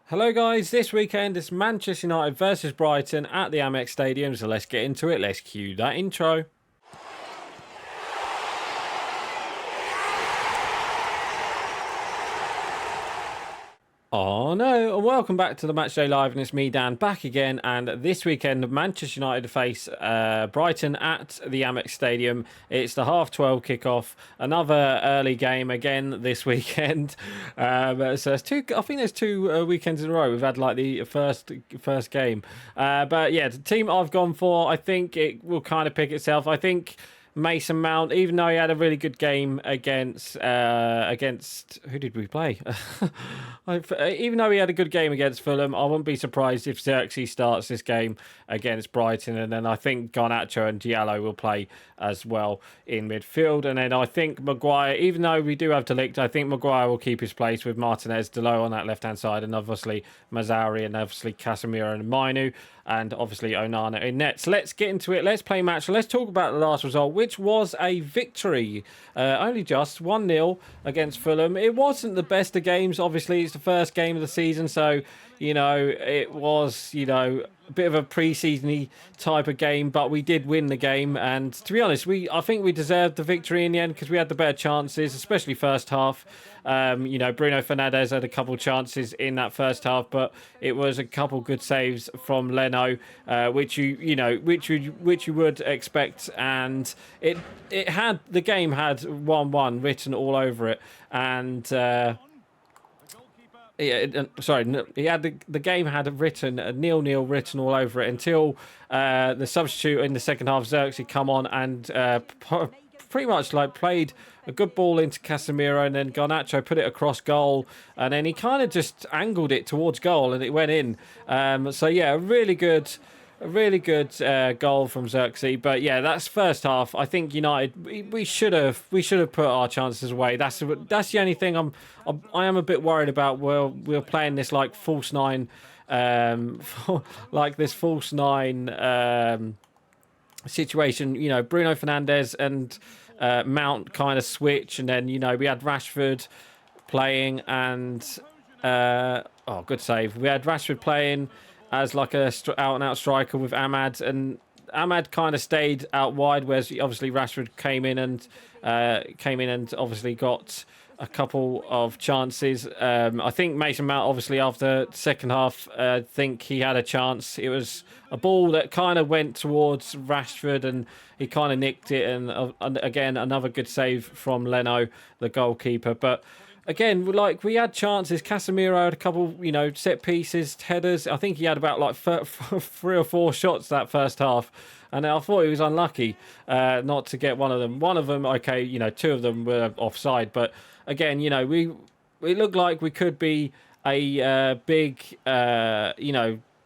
Hello guys, this weekend it's Manchester United versus Brighton at the AMEX Stadium, so let's get into it. Let's cue that intro. Oh no, and welcome back to the Matchday Live, and it's me Dan back again, and this weekend Manchester United face Brighton at the AMEX Stadium. It's the half-12 kickoff, another early game again this weekend. So there's two, I think there's two weekends in a row we've had like the first game. But yeah, the team I've gone for, I think it will kind of pick itself. I think Mason Mount, even though he had a really good game against who did we play? Even though he had a good game against Fulham, I wouldn't be surprised if Xerxes starts this game against Brighton, and then I think Garnacho and Diallo will play as well in midfield, and then I think Maguire, even though we do have De Ligt, I think Maguire will keep his place with Martinez, Delo on that left hand side, and obviously Mazzari and obviously Casemiro and Mainu, and obviously Onana in net. So let's get into it. Let's play match. Let's talk about the last result, which was a victory. Only just 1-0 against Fulham. It wasn't the best of games. Obviously, it's the first game of the season. So, it was, a bit of a pre-season-y type of game, but we did win the game. And to be honest, I think we deserved the victory in the end because we had the better chances, especially first half. Bruno Fernandes had a couple of chances in that first half, but it was a couple good saves from Leno, which you would expect. And the game had 1-1 written all over it, and. The game had written a 0-0 written all over it until the substitute in the second half, Xerxes, come on and pretty much played a good ball into Casemiro, and then Garnacho put it across goal, and then he kind of just angled it towards goal and it went in. A really good goal from Xerxes. But yeah, that's first half. I think United, we should have put our chances away. That's the only thing I am a bit worried about. We're playing this like false nine, like this false nine situation. Bruno Fernandes and Mount kind of switch, and then we had Rashford playing, and good save. We had Rashford playing as like a out-and-out striker with Ahmad, and Ahmad kind of stayed out wide, whereas obviously Rashford came in and obviously got a couple of chances. I think Mason Mount, obviously after the second half, I think he had a chance. It was a ball that kind of went towards Rashford and he kind of nicked it, and again another good save from Leno, the goalkeeper. But again, we had chances. Casemiro had a couple, set pieces, headers. I think he had about 3 or 4 shots that first half, and I thought he was unlucky not to get one of them. One of them, okay, 2 of them were offside, but again, we looked like we could be a big,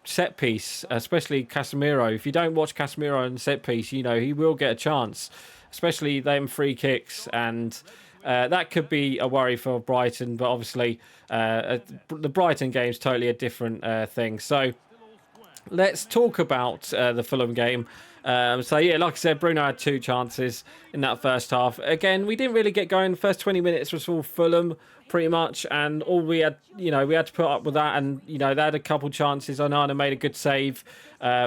set piece, especially Casemiro. If you don't watch Casemiro in set piece, he will get a chance, especially them free kicks, and that could be a worry for Brighton, but obviously the Brighton game is totally a different thing. So let's talk about the Fulham game. Like I said, Bruno had 2 chances in that first half. Again, we didn't really get going. The first 20 minutes was all Fulham, pretty much, and all we had, we had to put up with that. And they had a couple chances. Onana made a good save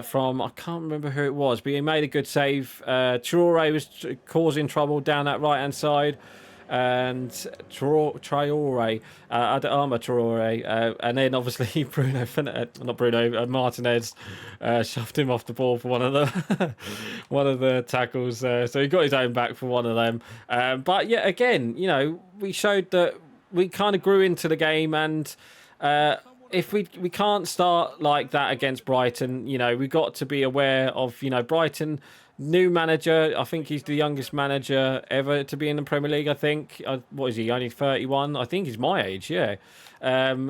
from, I can't remember who it was, but he made a good save. Traore was causing trouble down that right hand side, and Traore, and then obviously Martinez shoved him off the ball for one of the tackles. So he got his own back for one of them. But yeah, again, we showed that we kind of grew into the game, and if we can't start like that against Brighton, we got to be aware of Brighton. New manager, I think he's the youngest manager ever to be in the Premier League, I think. What is he, only 31? I think he's my age, yeah.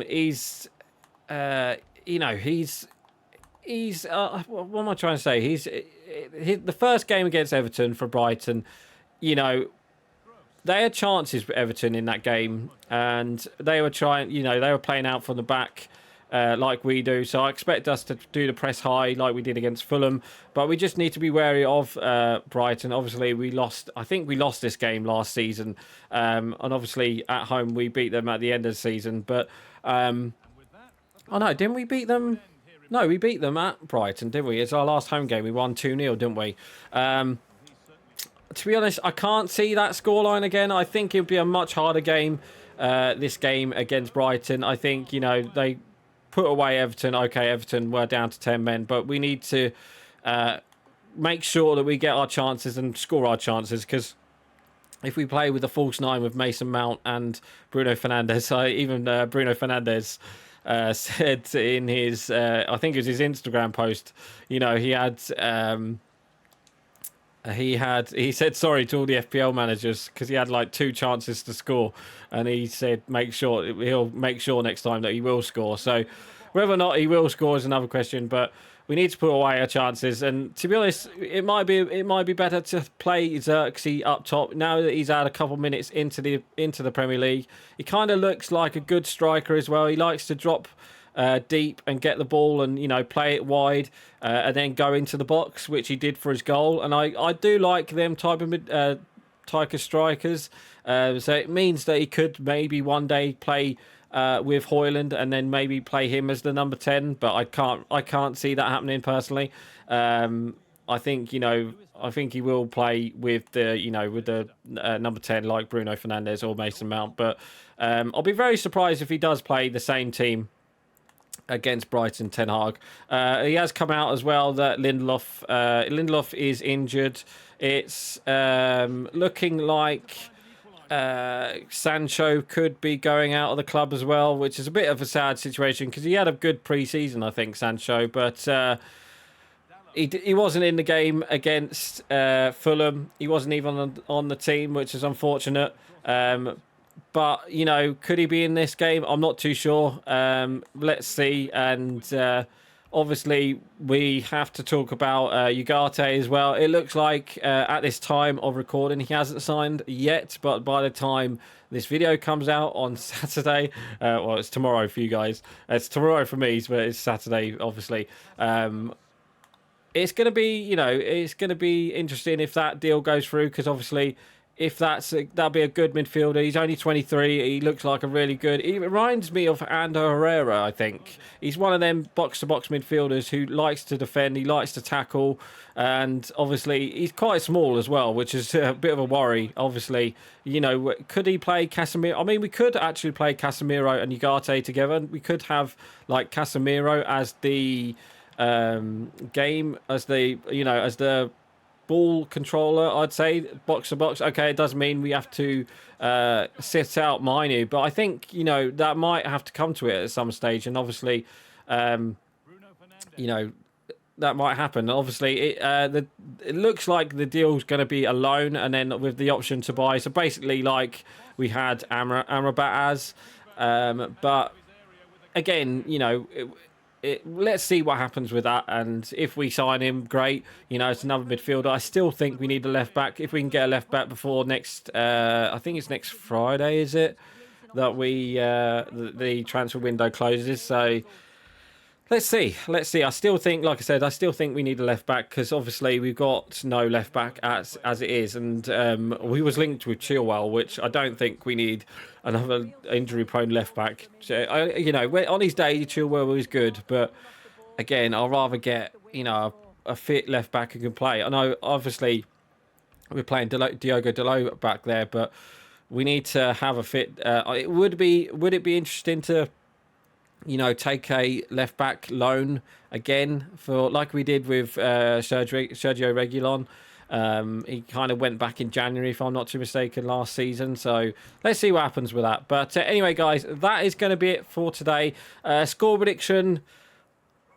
He's what am I trying to say? He's the first game against Everton for Brighton, they had chances with Everton in that game, and they were trying, they were playing out from the back, like we do. So I expect us to do the press high like we did against Fulham, but we just need to be wary of Brighton. Obviously, I think we lost this game last season, and obviously at home we beat them at the end of the season. But Oh no, didn't we beat them? No, we beat them at Brighton, didn't we? It's our last home game. We won 2-0, didn't we? To be honest, I can't see that scoreline again. I think it'll be a much harder game, this game against Brighton. I think, you know, they put away Everton. Okay, Everton were down to 10 men, but we need to make sure that we get our chances and score our chances, because if we play with a false nine with Mason Mount and Bruno Fernandes, even Bruno Fernandes said in his, I think it was his Instagram post, you know, he said sorry to all the FPL managers because he had like 2 chances to score, and he said he'll make sure next time that he will score. So whether or not he will score is another question, but we need to put away our chances. And to be honest, it might be better to play Xerxes up top now that he's had a couple minutes into the Premier League. He kind of looks like a good striker as well. He likes to drop deep and get the ball and, you know, play it wide and then go into the box, which he did for his goal. And I do like them type of strikers. So it means that he could maybe one day play with Højlund and then maybe play him as the number 10, but I can't see that happening personally. I think, you know, I think he will play with the number 10 like Bruno Fernandes or Mason Mount, but I'll be very surprised if he does play the same team against Ten Hag. He has come out as well that Lindelof is injured. It's looking like Sancho could be going out of the club as well, which is a bit of a sad situation because he had a good pre-season, I think, Sancho, but he wasn't in the game against Fulham. He wasn't even on the team, which is unfortunate. But, you know, could he be in this game? I'm not too sure. Let's see. And obviously, we have to talk about Ugarte as well. It looks like at this time of recording, he hasn't signed yet. But by the time this video comes out on Saturday, well, it's tomorrow for you guys. It's tomorrow for me, but it's Saturday, obviously. It's going to be, you know, it's going to be interesting if that deal goes through, because obviously, if that'll be a good midfielder. He's only 23. He looks like a really good. He reminds me of Ander Herrera, I think. He's one of them box-to-box midfielders who likes to defend. He likes to tackle. And obviously, he's quite small as well, which is a bit of a worry. Obviously, you know, could he play Casemiro? I mean, we could actually play Casemiro and Ugarte together. We could have, like, Casemiro as the as the ball controller, I'd say, box to box. Okay, it does mean we have to sit out Mainu, but I think, you know, that might have to come to it at some stage, and obviously, you know, that might happen. Obviously, it looks like the deal's going to be a loan, and then with the option to buy. So basically, like we had Amrabat as, but again, you know. Let's see what happens with that, and if we sign him, great. You know, it's another midfielder. I still think we need a left back. If we can get a left back before next, I think it's next Friday, is it? That the transfer window closes. So let's see. I still think, like I said, we need a left back, because obviously we've got no left back as it is, and we was linked with Chilwell, which I don't think we need another injury-prone left back. You know, on his day, Chilwell was good, but again, I'd rather get, you know, a fit left back who can play. I know, obviously, we're playing Diogo Dalot back there, but we need to have a fit. Would it be interesting to, you know, take a left back loan again for like we did with Sergio Reguilon? He kind of went back in January, if I'm not too mistaken, last season. So let's see what happens with that. But anyway, guys, that is going to be it for today. Score prediction.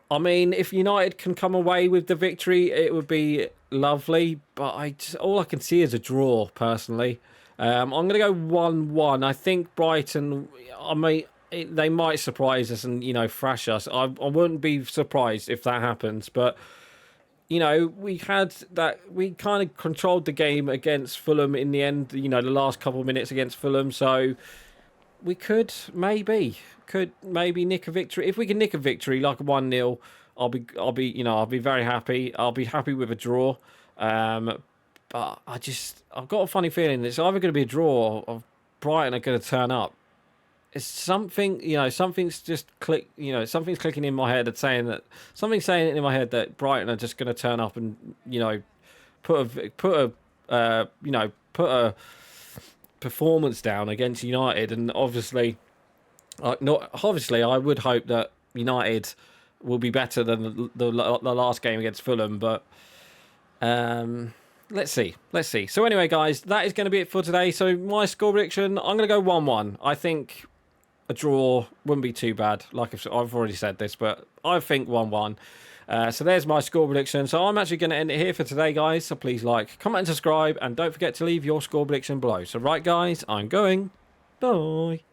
I mean, if United can come away with the victory, it would be lovely. But all I can see is a draw, personally. I'm going to go 1-1. I think Brighton, they might surprise us and, you know, thrash us. I wouldn't be surprised if that happens. But, you know, we kind of controlled the game against Fulham in the end, you know, the last couple of minutes against Fulham. So we could maybe nick a victory. If we can nick a victory, like a 1-0, I'll be very happy. I'll be happy with a draw. But I've got a funny feeling that it's either going to be a draw or Brighton are going to turn up. it's something, something's just something's clicking in my head, something's saying in my head that Brighton are just going to turn up and put a performance down against United, and obviously, I would hope that United will be better than the last game against Fulham, but let's see. So anyway, guys, that is going to be it for today. So my score prediction, I'm going to go 1-1. I think a draw wouldn't be too bad. Like I've already said this, but I think 1-1. So there's my score prediction. So I'm actually going to end it here for today, guys. So please like, comment, and subscribe, and don't forget to leave your score prediction below. So right, guys, I'm going. Bye.